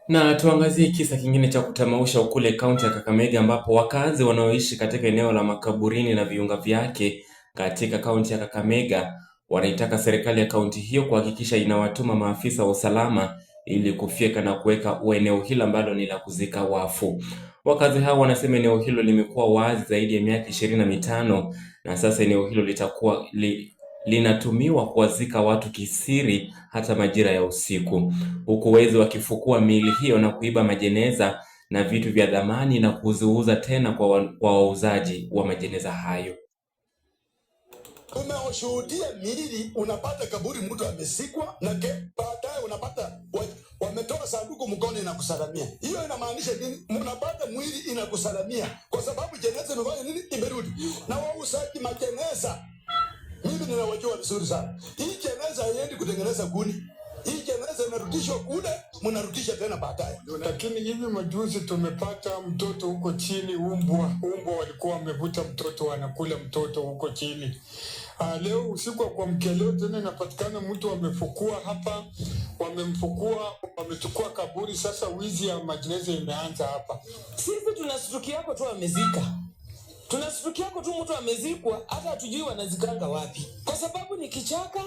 Na tuangazie kisa kingine cha kutamausha kule kaunti ya Kakamega, ambapo wakazi wanaoishi katika eneo la makaburini na viunga vyake katika kaunti ya Kakamega wanaitaka serikali ya kaunti hiyo kuhakikisha inawatuma maafisa wa usalama ili kufyeka na kuweka eneo hilo ambalo ni la kuzika wafu. Wakazi hao wanasema eneo hilo limekuwa wazi zaidi ya miaka 25 na sasa eneo hilo litakuwa linatumiwa kuwazika watu kisiri hata majira ya usiku, huku wezi wakifukua miili hiyo na kuiba majeneza na vitu vya dhamani na kuziuza tena kwa wauzaji wa majeneza hayo. Umeshuhudia miili, unapata kaburi mtu amesikwa na baadaye unapata wametoa sanduku mkono inakusalamia. Hiyo inamaanisha nini? Unapata mwili inakusalamia kwa sababu jeneza imefanya nini? Imerudi. Na wauzaji majeneza, mimi ninawajua vizuri sana. Hii jeneza haiendi kutengeneza kuni. Hii jeneza inarudishwa kule, mnarudisha tena baadaye. Lakini hivi majuzi tumepata mtoto huko chini, umbwa walikuwa wamevuta mtoto, wanakula mtoto huko chini. Leo usiku wa kuamkia leo tena inapatikana mtu wamefukua hapa, wamemfukua, wamechukua kaburi. Sasa wizi ya majeneza imeanza hapa. Sisi tunashtukia hapo tu amezika. Tunashtukia hapo tu mtu amezikwa, hata hatujui wanazikanga wapi. Kwa sababu ni kichaka,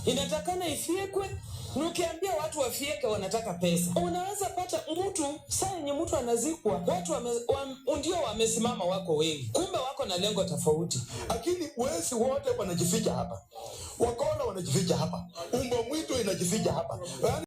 inatakana ifiekwe. Nukiambia watu wafieke wanataka pesa. Unaweza pata mtu, saa yenye mtu anazikwa, watu ndio wamesimama wako wengi. Kumbe wako na lengo tofauti. Lakini wezi wote wanajificha hapa. Wakora wanajificha hapa. Umbo mwitu inajificha hapa.